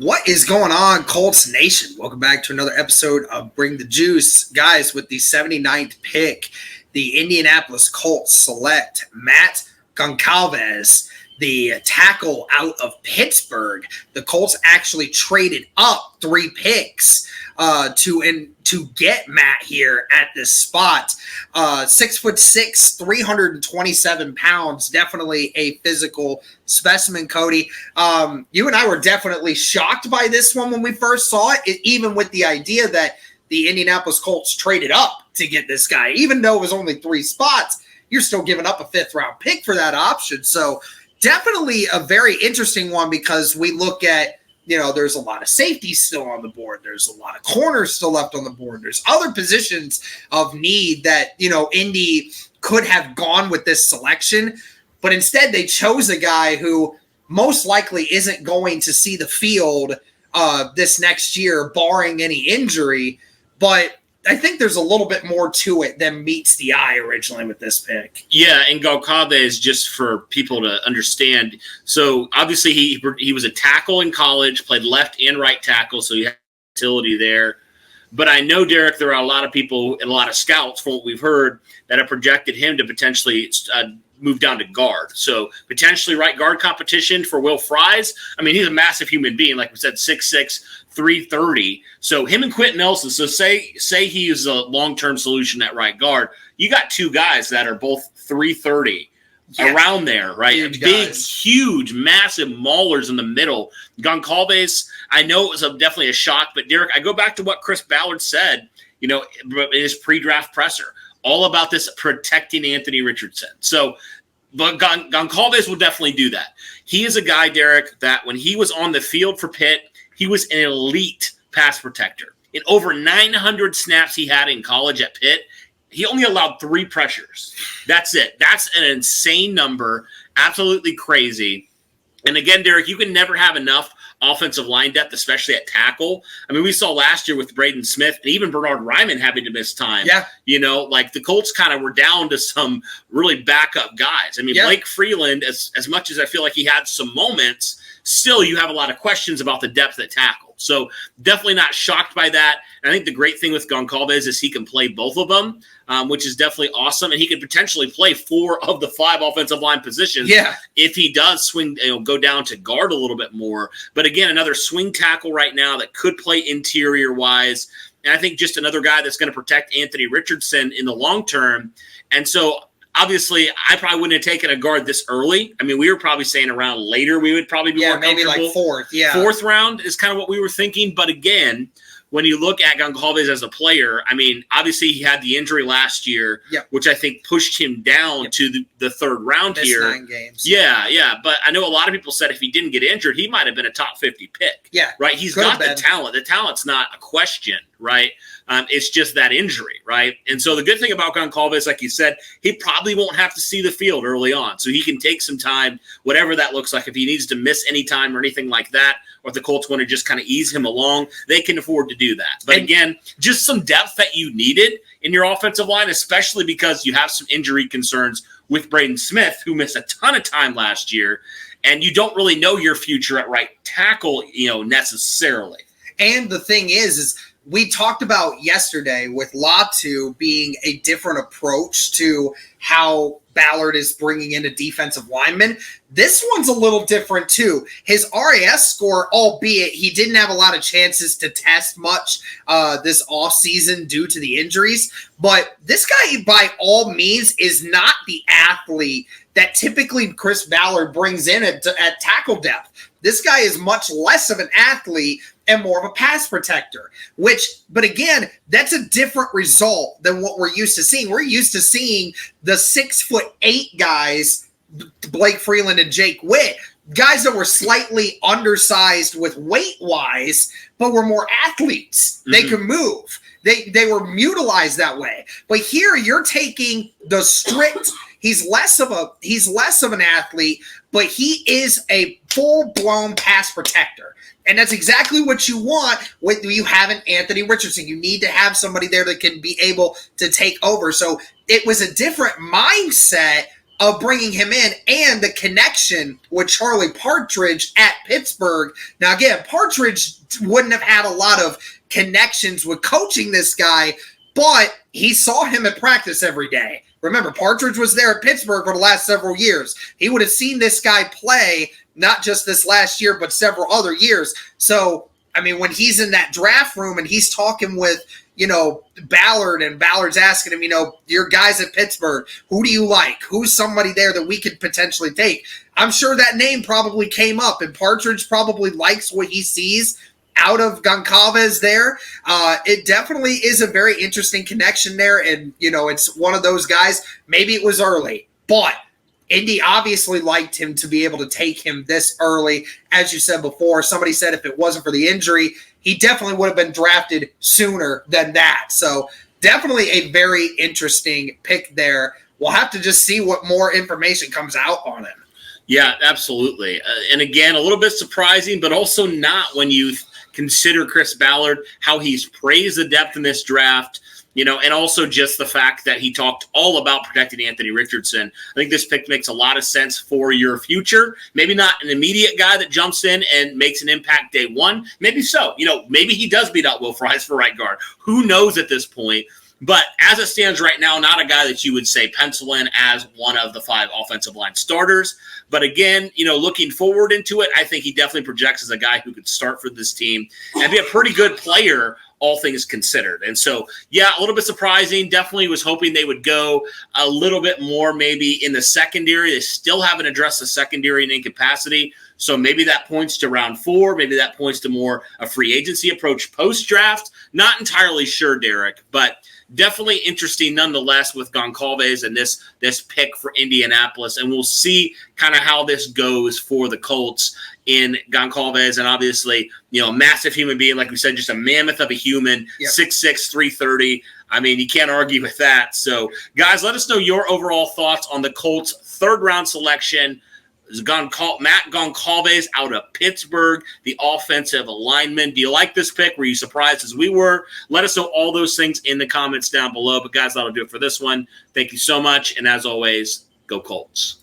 What is going on, Colts Nation? Welcome back to another episode of Bring the Juice. Guys, with the 79th pick, the Indianapolis Colts select Matt Goncalves, the tackle out of Pittsburgh. The Colts actually traded up 3 picks to get Matt here at this spot. 6'6", 327 pounds, definitely a physical specimen, Cody. You and I were definitely shocked by this one when we first saw it, even with the idea that the Indianapolis Colts traded up to get this guy. Even though it was only 3 spots, you're still giving up a 5th-round pick for that option. So definitely a very interesting one because we look at, there's a lot of safeties still on the board. There's a lot of corners still left on the board. There's other positions of need that, Indy could have gone with this selection. But instead, they chose a guy who most likely isn't going to see the field this next year, barring any injury. But I think there's a little bit more to it than meets the eye originally with this pick. Yeah, and Goncalves, just for people to understand, so obviously he was a tackle in college, played left and right tackle, so he had utility there. But I know, Derek, there are a lot of people and a lot of scouts, from what we've heard, that have projected him to potentially move down to guard. So potentially right guard competition for Will Fries. I mean, he's a massive human being, like we said, 6'6", 330. So him and Quentin Nelson. So say he's a long-term solution at right guard. You got 2 guys that are both 330 around there, right? Big, huge, massive maulers in the middle. Goncalves, I know it was definitely a shock, but Derek, I go back to what Chris Ballard said, in his pre-draft presser, all about this protecting Anthony Richardson. So, but Goncalves will definitely do that. He is a guy, Derek, that when he was on the field for Pitt, he was an elite pass protector. In over 900 snaps he had in college at Pitt, he only allowed 3 pressures. That's it. That's an insane number. Absolutely crazy. And again, Derek, you can never have enough offensive line depth, especially at tackle. I mean, we saw last year with Braden Smith and even Bernard Ryman having to miss time. Yeah. Like the Colts kind of were down to some really backup guys. I mean, Blake Freeland, as much as I feel like he had some moments, still you have a lot of questions about the depth at tackle. So definitely not shocked by that. And I think the great thing with Goncalves is he can play both of them, which is definitely awesome. And he could potentially play 4 of the 5 offensive line positions if he does swing, go down to guard a little bit more. But again, another swing tackle right now that could play interior wise. And I think just another guy that's going to protect Anthony Richardson in the long term. And so obviously, I probably wouldn't have taken a guard this early. I mean, we were probably saying around later we would probably be more maybe comfortable. Like 4th. Yeah, 4th round is kind of what we were thinking. But again, when you look at Goncalves as a player, I mean, obviously he had the injury last year, which I think pushed him down to the 3rd round Missed here. 9 games. Yeah. But I know a lot of people said if he didn't get injured, he might have been a top 50 pick. Yeah. Right? He's got the talent. The talent's not a question, right? It's just that injury, right? And so the good thing about Goncalves, like you said, he probably won't have to see the field early on. So he can take some time, whatever that looks like. If he needs to miss any time or anything like that, or if the Colts want to just kind of ease him along, they can afford to do that. But again, just some depth that you needed in your offensive line, especially because you have some injury concerns with Braden Smith, who missed a ton of time last year, and you don't really know your future at right tackle, necessarily. And the thing is we talked about yesterday with Latu being a different approach to how Ballard is bringing in a defensive lineman. This one's a little different too. His RAS score, albeit he didn't have a lot of chances to test much this offseason due to the injuries, but this guy by all means is not the athlete that typically Chris Ballard brings in at tackle depth. This guy is much less of an athlete and more of a pass protector, but again, that's a different result than what we're used to seeing. We're used to seeing the 6'8" guys, Blake Freeland and Jake Witt, guys that were slightly undersized with weight-wise, but were more athletes. Mm-hmm. They could move. They were mutilized that way. But here you're taking the strict he's less of an athlete, but he is a full-blown pass protector. And that's exactly what you want when you have an Anthony Richardson. You need to have somebody there that can be able to take over. So it was a different mindset of bringing him in and the connection with Charlie Partridge at Pittsburgh. Now, again, Partridge wouldn't have had a lot of connections with coaching this guy, but he saw him at practice every day. Remember, Partridge was there at Pittsburgh for the last several years. He would have seen this guy play not just this last year, but several other years. So, I mean, when he's in that draft room and he's talking with, Ballard, and Ballard's asking him, your guys at Pittsburgh, who do you like? Who's somebody there that we could potentially take? I'm sure that name probably came up, and Partridge probably likes what he sees out of Goncalves there. It definitely is a very interesting connection there, and, it's one of those guys, maybe it was early, but Indy obviously liked him to be able to take him this early. As you said before, somebody said if it wasn't for the injury, he definitely would have been drafted sooner than that. So definitely a very interesting pick there. We'll have to just see what more information comes out on him. Yeah, absolutely. And again, a little bit surprising, but also not when you consider Chris Ballard, how he's praised the depth in this draft. And also just the fact that he talked all about protecting Anthony Richardson. I think this pick makes a lot of sense for your future. Maybe not an immediate guy that jumps in and makes an impact day one. Maybe so. Maybe he does beat out Will Fries for right guard. Who knows at this point? But as it stands right now, not a guy that you would say pencil in as one of the 5 offensive line starters. But again, looking forward into it, I think he definitely projects as a guy who could start for this team and be a pretty good player, all things considered. And so, yeah, a little bit surprising. Definitely was hoping they would go a little bit more maybe in the secondary. They still haven't addressed the secondary and incapacity. So maybe that points to round 4. Maybe that points to more a free agency approach post-draft. Not entirely sure, Derek, but definitely interesting nonetheless with Goncalves and this pick for Indianapolis. And we'll see kind of how this goes for the Colts in Goncalves. And obviously, a massive human being, like we said, just a mammoth of a human, yep. 6'6", 330. I mean, you can't argue with that. So, guys, let us know your overall thoughts on the Colts' third-round selection. Matt Goncalves out of Pittsburgh, the offensive lineman. Do you like this pick? Were you surprised as we were? Let us know all those things in the comments down below. But, guys, that'll do it for this one. Thank you so much. And as always, go Colts.